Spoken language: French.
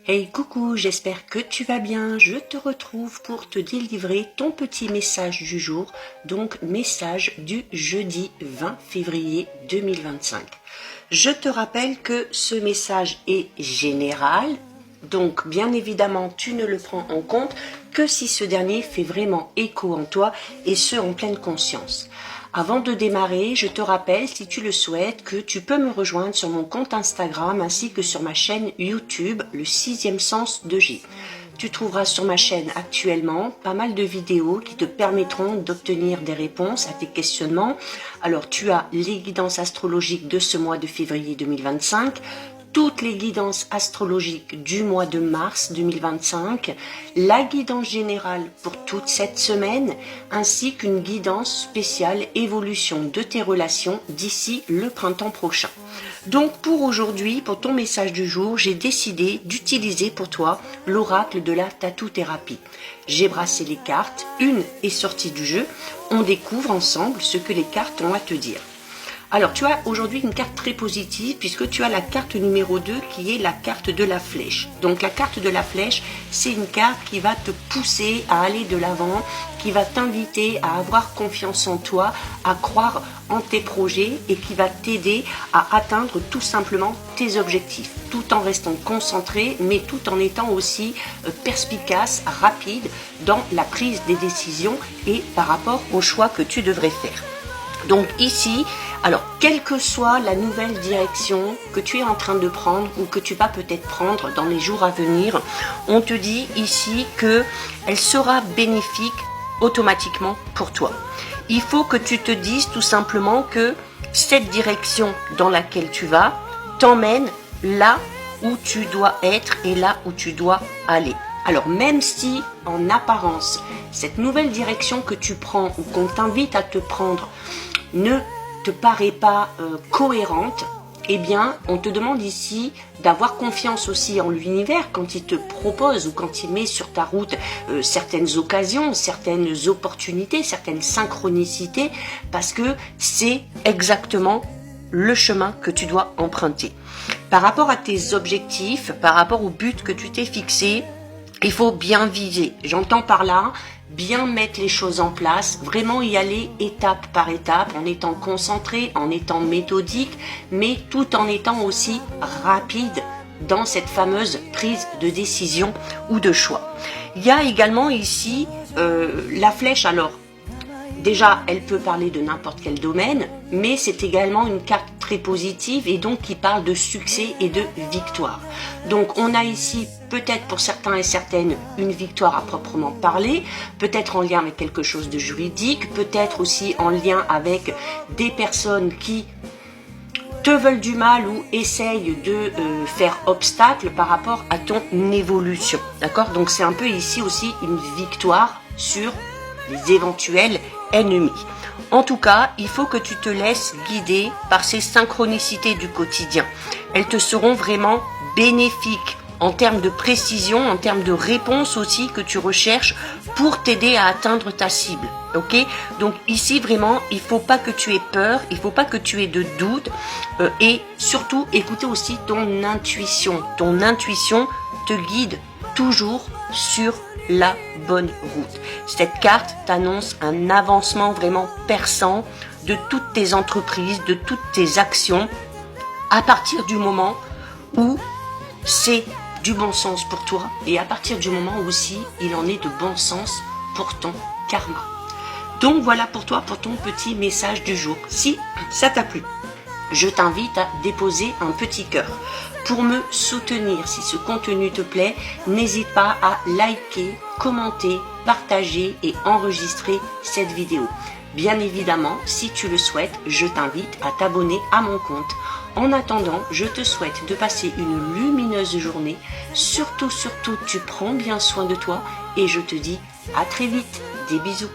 Hey coucou, j'espère que tu vas bien. Je te retrouve pour te délivrer ton petit message du jour, donc message du jeudi 20 février 2025. Je te rappelle que ce message est général, donc bien évidemment tu ne le prends en compte que si ce dernier fait vraiment écho en toi et ce en pleine conscience. Avant de démarrer, je te rappelle, si tu le souhaites, que tu peux me rejoindre sur mon compte Instagram ainsi que sur ma chaîne YouTube, le 6e sens de J. Tu trouveras sur ma chaîne actuellement pas mal de vidéos qui te permettront d'obtenir des réponses à tes questionnements. Alors tu as les guidances astrologiques de ce mois de février 2025, toutes les guidances astrologiques du mois de mars 2025, la guidance générale pour toute cette semaine, ainsi qu'une guidance spéciale évolution de tes relations d'ici le printemps prochain. Donc pour aujourd'hui, pour ton message du jour, j'ai décidé d'utiliser pour toi l'oracle de la tattoo-thérapie. J'ai brassé les cartes, une est sortie du jeu, on découvre ensemble ce que les cartes ont à te dire. Alors, tu as aujourd'hui une carte très positive puisque tu as la carte numéro 2 qui est la carte de la flèche. Donc, la carte de la flèche, c'est une carte qui va te pousser à aller de l'avant, qui va t'inviter à avoir confiance en toi, à croire en tes projets et qui va t'aider à atteindre tout simplement tes objectifs, tout en restant concentré, mais tout en étant aussi perspicace, rapide dans la prise des décisions et par rapport aux choix que tu devrais faire. Donc ici, alors quelle que soit la nouvelle direction que tu es en train de prendre ou que tu vas peut-être prendre dans les jours à venir, on te dit ici qu'elle sera bénéfique automatiquement pour toi. Il faut que tu te dises tout simplement que cette direction dans laquelle tu vas t'emmène là où tu dois être et là où tu dois aller. Alors même si en apparence, cette nouvelle direction que tu prends ou qu'on t'invite à te prendre ne te paraît pas cohérente, eh bien on te demande ici d'avoir confiance aussi en l'univers quand il te propose ou quand il met sur ta route certaines occasions, certaines opportunités, certaines synchronicités, parce que c'est exactement le chemin que tu dois emprunter. Par rapport à tes objectifs, par rapport au but que tu t'es fixé, il faut bien viser. J'entends par là bien mettre les choses en place, vraiment y aller étape par étape, en étant concentré, en étant méthodique, mais tout en étant aussi rapide dans cette fameuse prise de décision ou de choix. Il y a également ici la flèche. Alors, déjà, elle peut parler de n'importe quel domaine, mais c'est également une carte très positive et donc qui parle de succès et de victoire. Donc on a ici peut-être pour certains et certaines une victoire à proprement parler, peut-être en lien avec quelque chose de juridique, peut-être aussi en lien avec des personnes qui te veulent du mal ou essayent de faire obstacle par rapport à ton évolution. D'accord ? Donc c'est un peu ici aussi une victoire sur les éventuels ennemis. En tout cas, il faut que tu te laisses guider par ces synchronicités du quotidien. Elles te seront vraiment bénéfiques en termes de précision, en termes de réponse aussi que tu recherches pour t'aider à atteindre ta cible. Ok ? Donc ici vraiment, il faut pas que tu aies peur, il faut pas que tu aies de doute et surtout écoutez aussi ton intuition. Ton intuition te guide toujours sur la bonne route. Cette carte t'annonce un avancement vraiment perçant de toutes tes entreprises, de toutes tes actions à partir du moment où c'est du bon sens pour toi et à partir du moment où aussi il en est de bon sens pour ton karma. Donc voilà pour toi, pour ton petit message du jour. Si ça t'a plu, je t'invite à déposer un petit cœur. Pour me soutenir, si ce contenu te plaît, n'hésite pas à liker, commenter, partager et enregistrer cette vidéo. Bien évidemment, si tu le souhaites, je t'invite à t'abonner à mon compte. En attendant, je te souhaite de passer une lumineuse journée. Surtout, tu prends bien soin de toi et je te dis à très vite. Des bisous.